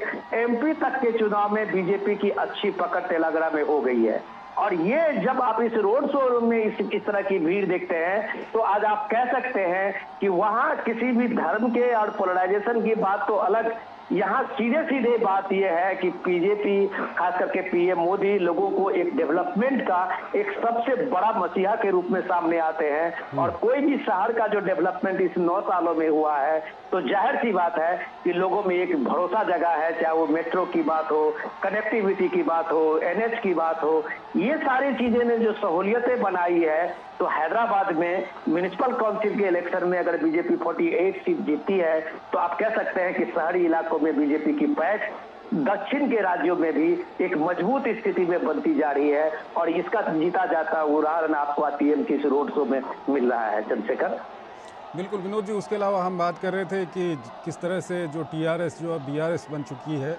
एमपी तक के चुनाव में बीजेपी की अच्छी पकड़ तेलंगाना में हो गई है। और ये जब आप इस रोड शो में इस तरह की भीड़ देखते हैं तो आज आप कह सकते हैं कि वहां किसी भी धर्म के और पोलराइजेशन की बात तो अलग, यहाँ सीधे सीधे बात यह है कि बीजेपी खास करके पीएम मोदी लोगों को एक डेवलपमेंट का एक सबसे बड़ा मसीहा के रूप में सामने आते हैं। और कोई भी शहर का जो डेवलपमेंट इस 9 सालों में हुआ है तो जाहिर सी बात है कि लोगों में एक भरोसा जगा है, चाहे वो मेट्रो की बात हो, कनेक्टिविटी की बात हो, एनएच की बात हो, ये सारी चीजें ने जो सहूलियतें बनाई है। तो हैदराबाद में म्युनिसिपल काउंसिल के इलेक्शन में अगर बीजेपी 48 सीट जीतती है तो आप कह सकते हैं कि शहरी इलाकों में बीजेपी की पैठ दक्षिण के राज्यों में भी एक मजबूत स्थिति में बनती जा रही है और इसका जीता जाता उदाहरण आपको पीएम की इस रोड शो में मिल रहा है। चंद्रशेखर, बिल्कुल विनोद जी, उसके अलावा हम बात कर रहे थे कि किस तरह से जो टीआरएस जो अब बीआरएस बन चुकी है,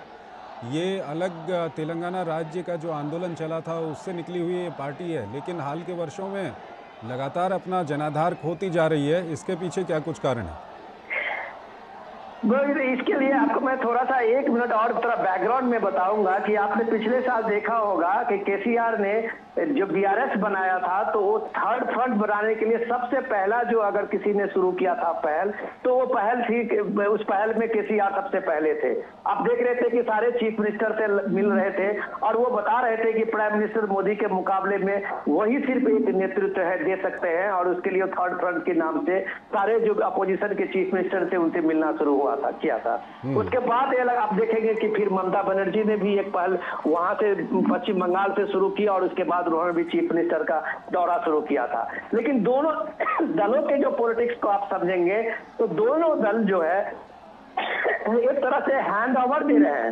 ये अलग तेलंगाना राज्य का जो आंदोलन चला था उससे निकली हुई ये पार्टी है, लेकिन हाल के वर्षों में लगातार अपना जनाधार खोती जा रही है। इसके पीछे क्या कुछ कारण है? इसके लिए आपको मैं थोड़ा सा 1 मिनट और थोड़ा बैकग्राउंड में बताऊंगा कि आपने पिछले साल देखा होगा कि केसीआर ने जो बीआरएस बनाया था तो वो थर्ड फ्रंट बनाने के लिए सबसे पहला जो अगर किसी ने शुरू किया था पहल, तो वो पहल थी, उस पहल में केसीआर सबसे पहले थे। आप देख रहे थे कि सारे चीफ मिनिस्टर से मिल रहे थे और वो बता रहे थे कि प्राइम मिनिस्टर मोदी के मुकाबले में वही सिर्फ एक नेतृत्व है दे सकते हैं, और उसके लिए थर्ड फ्रंट के नाम से सारे जो अपोजिशन के चीफ मिनिस्टर थे उनसे मिलना शुरू हुआ था, किया था। उसके बाद आप देखेंगे कि फिर ममता बनर्जी ने भी एक पहल वहां से पश्चिम बंगाल से शुरू किया और उसके बाद उन्होंने भी चीफ मिनिस्टर का दौरा शुरू किया था। लेकिन दोनों दलों के जो पॉलिटिक्स को आप समझेंगे तो दोनों दल जो है एक तरह से हैंड ओवर दे रहे हैं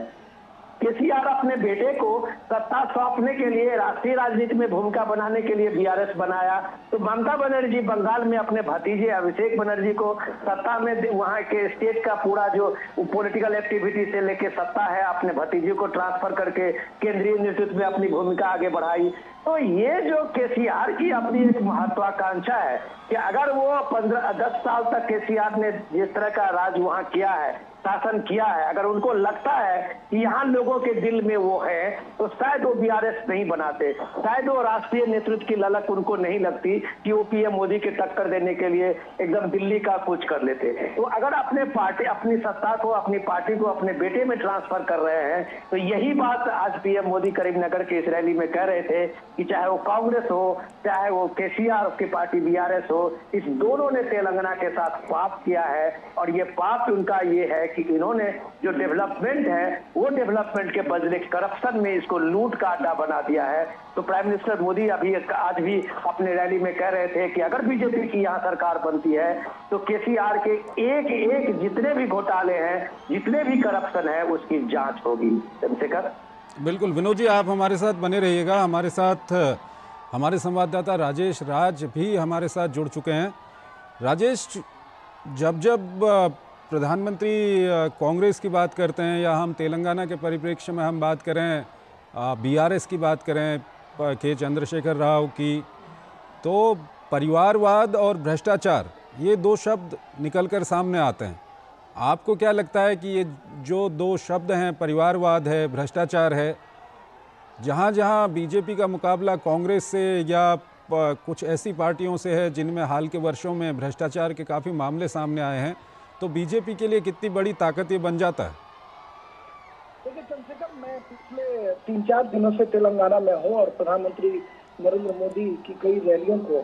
केसीआर अपने बेटे को सत्ता सौंपने के लिए, राष्ट्रीय राजनीति में भूमिका बनाने के लिए बीआरएस बनाया। तो ममता बनर्जी बंगाल में अपने भतीजे अभिषेक बनर्जी को सत्ता में, वहां के स्टेट का पूरा जो पॉलिटिकल एक्टिविटी से लेके सत्ता है, अपने भतीजे को ट्रांसफर करके केंद्रीय नेतृत्व में अपनी भूमिका आगे बढ़ाई। तो ये जो केसीआर की अपनी एक महत्वाकांक्षा है कि अगर वो 10 साल तक केसीआर ने जिस तरह का राज वहां किया है, शासन किया है, अगर उनको लगता है कि यहाँ लोगों के दिल में वो है, तो शायद वो बीआरएस नहीं बनाते, शायद वो राष्ट्रीय नेतृत्व की ललक उनको नहीं लगती कि वो पीएम मोदी के टक्कर देने के लिए एकदम दिल्ली का कुछ कर लेते। तो अगर अपने पार्टी, अपनी सत्ता को, अपनी पार्टी को अपने बेटे में ट्रांसफर कर रहे हैं, तो यही बात आज पीएम मोदी करीमनगर के इस रैली में कह रहे थे कि चाहे वो कांग्रेस हो, चाहे वो केसीआर की पार्टी बीआरएस हो, इस दोनों ने तेलंगाना के साथ पाप किया है। और ये पाप उनका ये है कि इन्होंने जो डेवलपमेंट है, वो डेवलपमेंट के बदले करप्शन में इसको लूट का अड्डा बना दिया है। तो प्राइम मिनिस्टर मोदी आज भी अपने रैली में कह रहे थे कि अगर बीजेपी की यहाँ सरकार बनती है तो केसीआर के एक एक जितने भी घोटाले हैं, जितने भी करप्शन है, उसकी जांच होगी। चंद्रशेखर। बिल्कुल विनोद जी, आप हमारे साथ बने रहिएगा। हमारे साथ हमारे संवाददाता राजेश राज भी हमारे साथ जुड़ चुके हैं। राजेश, जब प्रधानमंत्री कांग्रेस की बात करते हैं या हम तेलंगाना के परिप्रेक्ष्य में हम बात करें, बीआरएस की बात करें, के चंद्रशेखर राव की, तो परिवारवाद और भ्रष्टाचार ये दो शब्द निकलकर सामने आते हैं। आपको क्या लगता है कि ये जो दो शब्द हैं, परिवारवाद है, भ्रष्टाचार है, जहाँ जहाँ बीजेपी का मुकाबला कांग्रेस से या कुछ ऐसी पार्टियों से है जिनमें हाल के वर्षों में भ्रष्टाचार के काफ़ी मामले सामने आए हैं, तो बीजेपी के लिए कितनी बड़ी ताकत ये बन जाता है? देखिए चंद्रशेखर, मैं पिछले 3-4 दिनों से तेलंगाना में हूँ और प्रधानमंत्री नरेंद्र मोदी की कई रैलियों को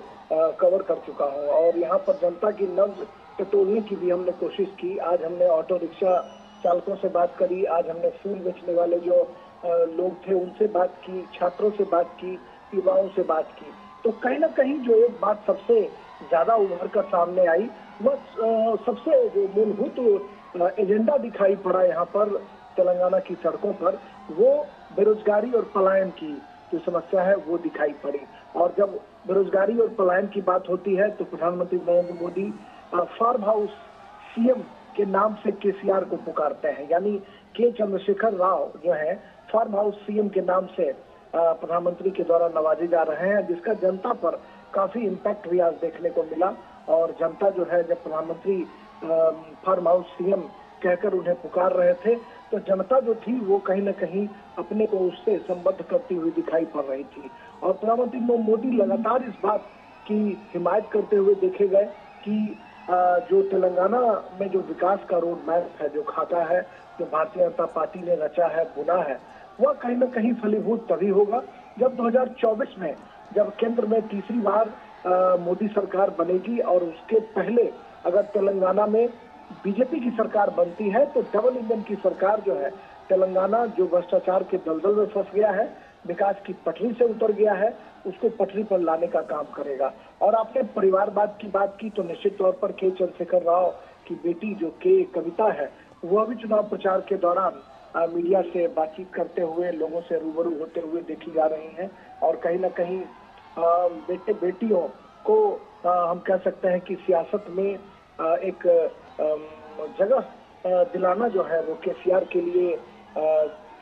कवर कर चुका हूँ और यहाँ पर जनता की नब्ज टटोलने की भी हमने कोशिश की। आज हमने ऑटो रिक्शा चालकों से बात करी, आज हमने फूल बेचने वाले जो लोग थे उनसे बात की, छात्रों से बात की, युवाओं से बात की। तो कहीं ना कहीं जो एक बात सबसे ज्यादा उभर कर सामने आई, वह सबसे जो मूलभूत एजेंडा दिखाई पड़ा यहाँ पर तेलंगाना की सड़कों पर, वो बेरोजगारी और पलायन की जो समस्या है वो दिखाई पड़ी। और जब बेरोजगारी और पलायन की बात होती है तो प्रधानमंत्री Narendra Modi farm house CM के नाम से केसीआर को पुकारते हैं, यानी के चंद्रशेखर राव जो है फार्म हाउस सीएम के नाम से प्रधानमंत्री के द्वारा नवाजे जा रहे हैं, जिसका जनता पर काफी इम्पैक्ट भी आज देखने को मिला। और जनता जो है, जब प्रधानमंत्री फार्म हाउस सीएम कहकर उन्हें पुकार रहे थे, तो जनता जो थी वो कहीं न कहीं अपने को उससे संबद्ध करती हुई दिखाई पड़ रही थी। और प्रधानमंत्री मोदी लगातार इस बात की हिमायत करते हुए देखे गए कि जो तेलंगाना में जो विकास का रोड मैप है, जो खाता है, जो भारतीय जनता पार्टी ने रचा है, बुना है, वह कहीं न कहीं फलीभूत तभी होगा जब 2024 में, जब केंद्र में तीसरी बार मोदी सरकार बनेगी और उसके पहले अगर तेलंगाना में बीजेपी की सरकार बनती है तो डबल इंजन की सरकार जो है, तेलंगाना जो भ्रष्टाचार के दलदल में फंस गया है, विकास की पटरी से उतर गया है, उसको पटरी पर लाने का काम करेगा। और आपने परिवारवाद की बात की तो निश्चित तौर पर के चंद्रशेखर राव की बेटी जो के कविता है, वह भी चुनाव प्रचार के दौरान मीडिया से बातचीत करते हुए, लोगों से रूबरू होते हुए देखी जा रही हैं। और कहीं ना कहीं बेटे बेटियों को हम कह सकते हैं कि सियासत में एक जगह दिलाना जो है वो केसीआर के लिए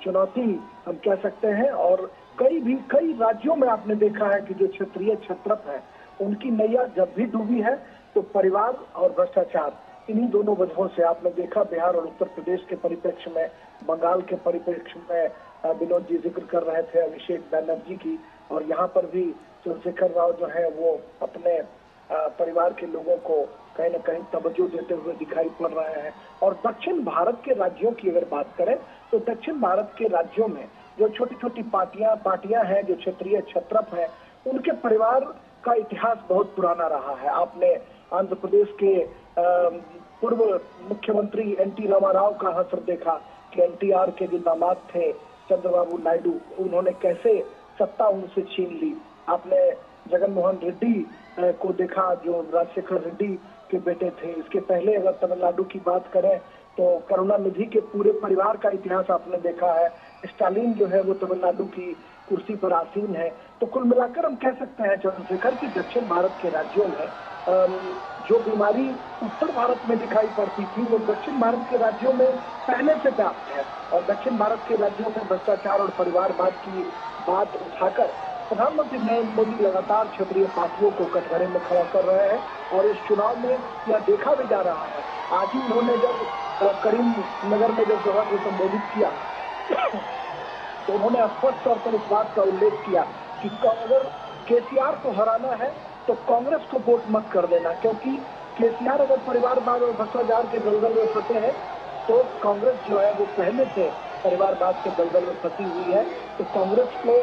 चुनौती हम कह सकते हैं। और कई राज्यों में आपने देखा है कि जो क्षेत्रीय छत्रप है, उनकी नैया जब भी डूबी है तो परिवार और भ्रष्टाचार, इन्हीं दोनों वजहों से आपने देखा। बिहार और उत्तर प्रदेश के परिप्रेक्ष्य में, बंगाल के परिप्रेक्ष्य में विनोद जी जिक्र कर रहे थे अभिषेक बैनर्जी की, और यहाँ पर भी चंद्रशेखर राव जो है वो अपने परिवार के लोगों को कहीं न कहीं तवज्जो देते हुए दिखाई पड़ रहे हैं। और दक्षिण भारत के राज्यों की अगर बात करें तो दक्षिण भारत के राज्यों में जो छोटी छोटी पार्टियां हैं, जो क्षेत्रीय छत्रप हैं, उनके परिवार का इतिहास बहुत पुराना रहा है। आपने आंध्र प्रदेश के पूर्व मुख्यमंत्री एनटी रामाराव का असर देखा कि एनटीआर के जो दामाद थे चंद्रबाबू नायडू, उन्होंने कैसे सत्ता उनसे छीन ली। आपने जगन मोहन रेड्डी को देखा जो राजशेखर रेड्डी के बेटे थे। इसके पहले अगर तमिलनाडु की बात करें तो करुणानिधि के पूरे परिवार का इतिहास आपने देखा है। स्टालिन जो है वो तमिलनाडु की कुर्सी पर आसीन है। तो कुल मिलाकर हम कह सकते हैं चंद्रशेखर की दक्षिण भारत के राज्यों में जो बीमारी उत्तर भारत में दिखाई पड़ती थी वो दक्षिण भारत के राज्यों में पहले से व्याप्त है। और दक्षिण भारत के राज्यों में भ्रष्टाचार और परिवारवाद की बात उठाकर प्रधानमंत्री नरेंद्र मोदी लगातार क्षेत्रीय पार्टियों को कटघरे में खड़ा कर रहे हैं। और इस चुनाव में यह देखा भी जा रहा है। आज ही उन्होंने जब करीम नगर में जब सभा को संबोधित किया तो उन्होंने स्पष्ट तौर पर इस बात का उल्लेख किया कि अगर केसीआर को हराना है तो कांग्रेस को वोट मत कर देना, क्योंकि केसीआर अगर परिवारवाद और भ्रष्टाचार के दलदल में फंसे हैं तो कांग्रेस जो है वो पहले से परिवारवाद के दलदल में फंसी हुई है। तो कांग्रेस को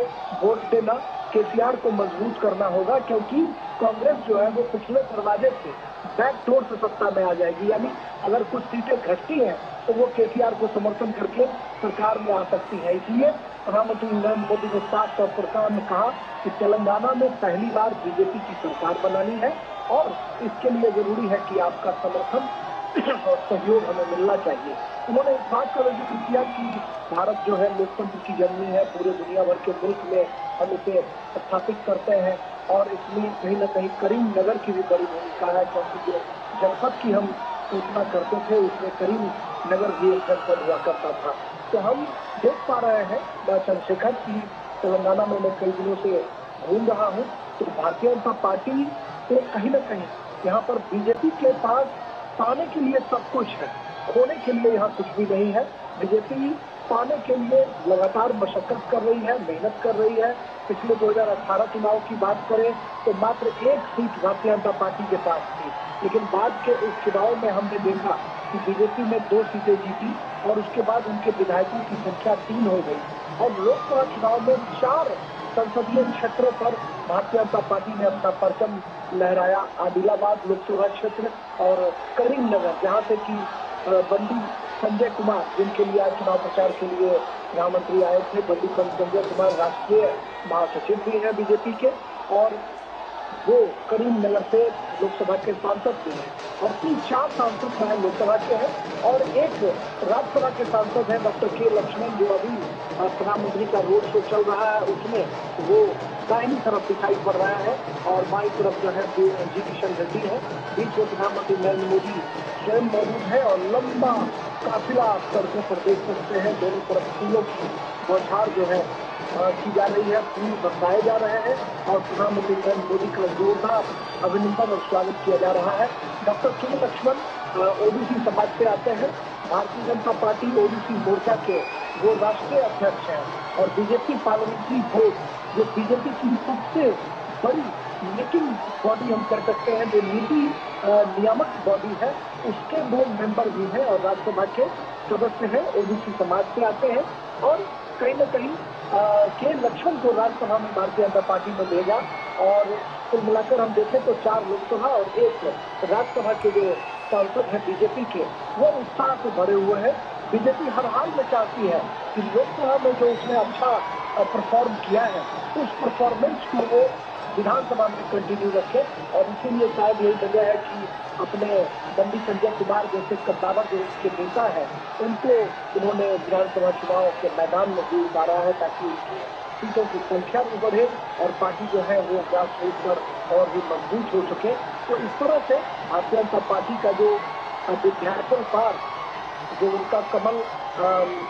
वोट देना, केसीआर को मजबूत करना होगा, क्योंकि कांग्रेस जो है वो पिछले दरवाजे से बैकडोर से सत्ता में आ जाएगी। यानी अगर कुछ सीटें घटती हैं तो वो केसीआर को समर्थन करके सरकार में आ सकती है। इसलिए प्रधानमंत्री नरेंद्र मोदी ने साफ तौर पर कहा कि तेलंगाना में पहली बार बीजेपी की सरकार बनानी है और इसके लिए जरूरी है कि आपका समर्थन और सहयोग हमें मिलना चाहिए। उन्होंने इस बात का जिक्र किया कि भारत जो है लोकतंत्र की जननी है, पूरे दुनिया भर के मुल्क में हम इसे स्थापित करते हैं और इसमें कहीं न कहीं करीम नगर की भी बड़ी भूमिका है, क्योंकि जो जनपद की हम सूचना करते थे उसमें करीम नगर भी एक जनपद हुआ करता था। तो हम देख पा रहे हैं चंद्रशेखर की तेलंगाना में मैं कई दिनों से घूम रहा हूँ तो भारतीय जनता पार्टी से कहीं न कहीं यहाँ पर बीजेपी के पास पाने के लिए सब कुछ है, खोने के लिए यहाँ कुछ भी नहीं है। बीजेपी पाने के लिए लगातार मशक्कत कर रही है, मेहनत कर रही है। पिछले 2018 चुनाव की बात करें तो मात्र एक सीट भारतीय जनता पार्टी के पास थी, लेकिन बाद के इस चुनाव में हमने देखा कि बीजेपी ने 2 सीटें जीती और उसके बाद उनके विधायकों की संख्या 3 हो गई और लोकसभा चुनाव में 4 संसदीय क्षेत्रों पर भारतीय जनता पार्टी ने अपना परचम लहराया। आदिलाबाद लोकसभा क्षेत्र और करीमनगर, जहां से कि बंडी संजय कुमार, जिनके लिए आज चुनाव प्रचार के लिए प्रधानमंत्री आए थे, बंडी संजय कुमार राष्ट्रीय महासचिव भी हैं बीजेपी के और वो करीमनगर से लोकसभा के सांसद भी हैं और 3-4 सांसद जो है लोकसभा के हैं और एक राज्यसभा के सांसद हैं डॉक्टर के लक्ष्मण, जो अभी प्रधानमंत्री का रोड शो चल रहा है उसमें वो दाहिनी तरफ दिखाई पड़ रहा है और बाईं तरफ जो है जी किशन रेड्डी है। बीच में प्रधानमंत्री नरेंद्र मोदी स्वयं मौजूद है और लंबा काफिला सड़कों पर देख सकते हैं। दोनों तरफ फूलों की बौछार जो है की जा रही है, फूल बरसाए जा रहे हैं और प्रधानमंत्री नरेंद्र मोदी का जोरदार अभिनंदन और स्वागत किया जा रहा है। डॉक्टर के लक्ष्मण ओबीसी समाज से आते हैं, भारतीय जनता पार्टी ओबीसी मोर्चा के वो राष्ट्रीय अध्यक्ष हैं और बीजेपी पार्लियामेंट्री बोर्ड, जो बीजेपी की सबसे बड़ी मीटिंग बॉडी हम कह सकते हैं, जो नीति नियामक बॉडी है, उसके वो मेंबर भी हैं और राज्यसभा के सदस्य हैं, ओबीसी समाज से आते हैं और कहीं न कहीं के लक्ष्मण को राज्यसभा में भारतीय जनता पार्टी में भेजा और कुल मिलाकर हम देखें तो 4 लोकसभा और 1 राज्यसभा के जो सांसद हैं बीजेपी के, वो उत्साह से भरे हुए हैं। बीजेपी हर हाल में चाहती है कि लोकसभा में जो उसने अच्छा परफॉर्म किया है उस परफॉर्मेंस को वो विधानसभा में कंटिन्यू रखे और इसीलिए शायद यही वजह है कि अपने बंडी संजय कुमार जैसे कद्दावर जो उसके नेता है उनको उन्होंने विधानसभा चुनाव के मैदान में भी उतारा है ताकि उनकी सीटों की संख्या भी बढ़े और पार्टी जो है वो ग्रास रूट पर और भी मजबूत हो सके। तो इस तरह से भारतीय जनता पार्टी का जो विद्यार्थी पार जो उनका कमल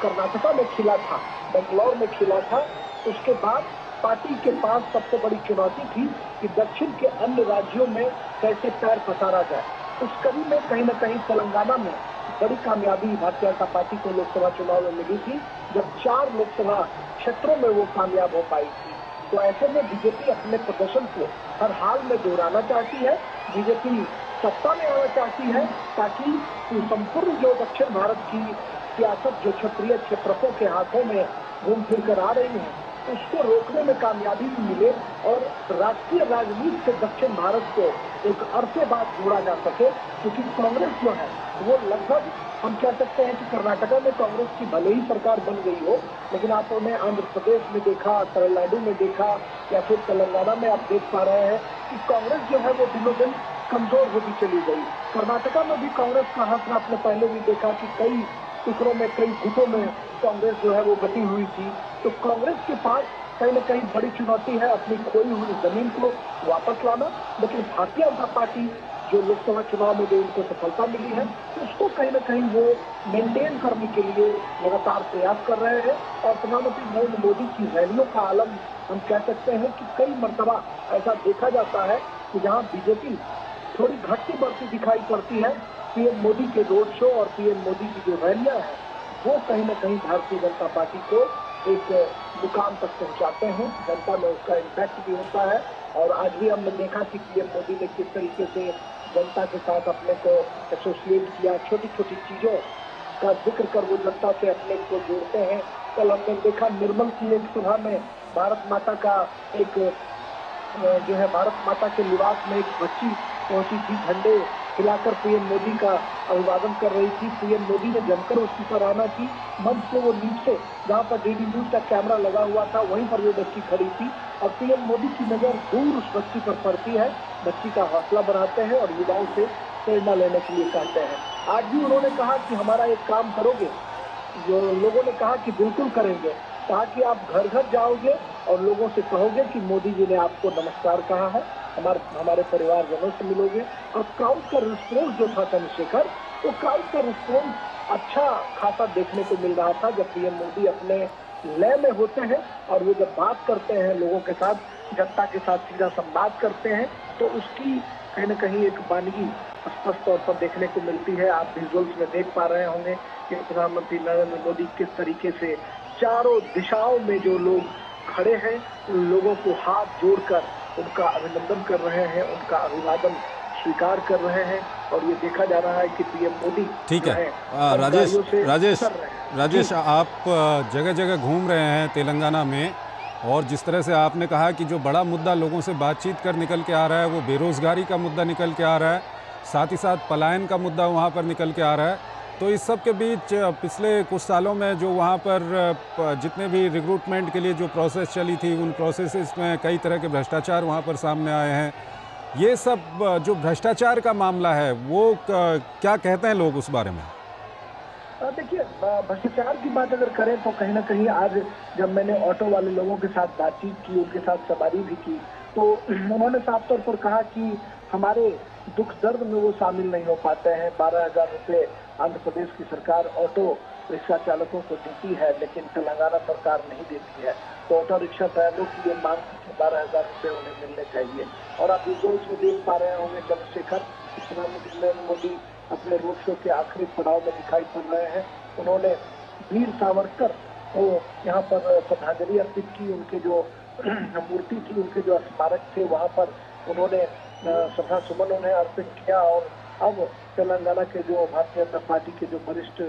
कर्नाटका में खिला था, बेंगलौर में खिला था, उसके बाद पार्टी के पास सबसे बड़ी चुनौती थी कि दक्षिण के अन्य राज्यों में कैसे पैर पसारा जाए। उस कड़ी में कहीं न कहीं तेलंगाना में बड़ी कामयाबी भारतीय जनता पार्टी को लोकसभा चुनाव में मिली थी, जब 4 लोकसभा क्षेत्रों में वो कामयाब हो पाई थी। तो ऐसे में बीजेपी अपने प्रदर्शन को हर हाल में दोहराना चाहती है। बीजेपी सत्ता में आना चाहती है ताकि संपूर्ण जो दक्षिण भारत की सियासत जो क्षेत्रीय क्षेत्रकों के हाथों में घूम फिर कर आ रही है उसको रोकने में कामयाबी मिले और राष्ट्रीय राजनीति से दक्षिण भारत को एक अरसे बाद जोड़ा जा सके, क्योंकि कांग्रेस जो है वो लगभग हम कह सकते हैं कि कर्नाटका में कांग्रेस की भले ही सरकार बन गई हो, लेकिन आपने आंध्र प्रदेश में देखा, तमिलनाडु में देखा या फिर तेलंगाना में आप देख पा रहे हैं कि कांग्रेस जो है वो दिनों दिन कमजोर होती चली गई। कर्नाटका में भी कांग्रेस का हाथ आपने पहले भी देखा कि कई टुकड़ों में, कई गुटों में कांग्रेस जो है वो बटी हुई थी। तो कांग्रेस के पास कहीं न कहीं बड़ी चुनौती है अपनी खोई हुई जमीन को वापस लाना, लेकिन भारतीय जनता पार्टी जो लोकसभा चुनाव में जो उनको सफलता मिली है, उसको कहीं न कहीं वो मेंटेन करने के लिए लगातार प्रयास कर रहे हैं। और प्रधानमंत्री नरेंद्र मोदी की रैलियों का आलम हम कह सकते हैं कि कई मर्तबा ऐसा देखा जाता है कि जहां बीजेपी थोड़ी घटती बढ़ती दिखाई पड़ती है, पीएम मोदी के रोड शो और पीएम मोदी की जो रैलियां हैं वो कहीं न कहीं भारतीय जनता पार्टी को एक मुकाम तक पहुंचाते हैं। जनता में उसका इम्पैक्ट भी होता है। और आज भी हमने देखा कि पीएम मोदी ने किस तरीके से जनता के साथ अपने को एसोसिएट किया, छोटी छोटी चीजों का जिक्र कर वो जनता से अपने को जोड़ते हैं। कल हमने देखा निर्मल की एक सभा में भारत माता का एक जो है भारत माता के निवास में एक बच्ची पहुंची थी, झंडे हिलाकर पीएम मोदी का अभिवादन कर रही थी। पीएम मोदी ने जमकर उसकी सराहना की। मंच से वो नीचे जहां पर डीडी न्यूज का कैमरा लगा हुआ था वहीं पर वो बच्ची खड़ी थी और पीएम मोदी की नजर दूर उस बच्ची पर पड़ती है। बच्ची का हौसला बढ़ाते हैं और युवाओं से प्रेरणा लेने के लिए कहते हैं। आज भी उन्होंने कहा कि हमारा एक काम करोगे, जो लोगों ने कहा कि बिल्कुल करेंगे। कहा कि आप घर घर जाओगे और लोगों से कहोगे कि मोदी जी ने आपको नमस्कार कहा है, हमारे परिवारजनों से मिलोगे। और क्राउड का रिस्पॉन्स जो था चंद्रशेखर, वो क्राउड का रिस्पॉन्स अच्छा खासा देखने को मिल रहा था जब पीएम मोदी अपने लय में होते हैं और वो जब बात करते हैं लोगों के साथ, जनता के साथ सीधा संवाद करते हैं, तो उसकी कहीं न कहीं एक वानगी स्पष्ट तौर पर देखने को मिलती है। आप विजुअल्स में देख पा रहे होंगे कि प्रधानमंत्री नरेंद्र मोदी किस तरीके से चारों दिशाओं में जो लोग खड़े हैं उन लोगों को हाथ जोड़कर उनका अभिनंदन कर रहे हैं, उनका अभिवादन स्वीकार कर रहे हैं। और ये देखा जा रहा है कि पीएम मोदी ठीक है। राजेश आप जगह जगह घूम रहे हैं तेलंगाना में, और जिस तरह से आपने कहा कि जो बड़ा मुद्दा लोगों से बातचीत कर निकल के आ रहा है वो बेरोजगारी का मुद्दा निकल के आ रहा है, साथ ही साथ पलायन का मुद्दा वहाँ पर निकल के आ रहा है। तो इस सब के बीच पिछले कुछ सालों में जो वहाँ पर जितने भी रिक्रूटमेंट के लिए जो प्रोसेस चली थी उन प्रोसेसेस में कई तरह के भ्रष्टाचार वहाँ पर सामने आए हैं। ये सब जो भ्रष्टाचार का मामला है वो क्या कहते हैं लोग उस बारे में? देखिए, भ्रष्टाचार की बात अगर करें तो कहीं ना कहीं आज जब मैंने ऑटो वाले लोगों के साथ बातचीत की, उनके साथ सवारी भी की, तो उन्होंने साफ तौर पर कहा कि हमारे दुख दर्द में वो शामिल नहीं हो पाते हैं। 12,000 रुपये आंध्र प्रदेश की सरकार ऑटो रिक्शा चालकों को देती है, लेकिन तेलंगाना सरकार नहीं देती है। तो ऑटो रिक्शा ड्राइवरों की ये मांग थी कि 12,000 रुपये उन्हें मिलने चाहिए। और आप विजुअल्स में देख पा रहे होंगे चंद्रशेखर, प्रधानमंत्री नरेंद्र मोदी अपने रोड शो के आखिरी पड़ाव में दिखाई पड़ रहे हैं। उन्होंने वीर सावरकर को यहाँ पर श्रद्धांजलि अर्पित की। उनके जो मूर्ति थी, उनके जो स्मारक थे, वहाँ पर उन्होंने श्रद्धा सुमन उन्हें अर्पित किया। और अब तेलंगाना के जो भारतीय जनता पार्टी के जो वरिष्ठ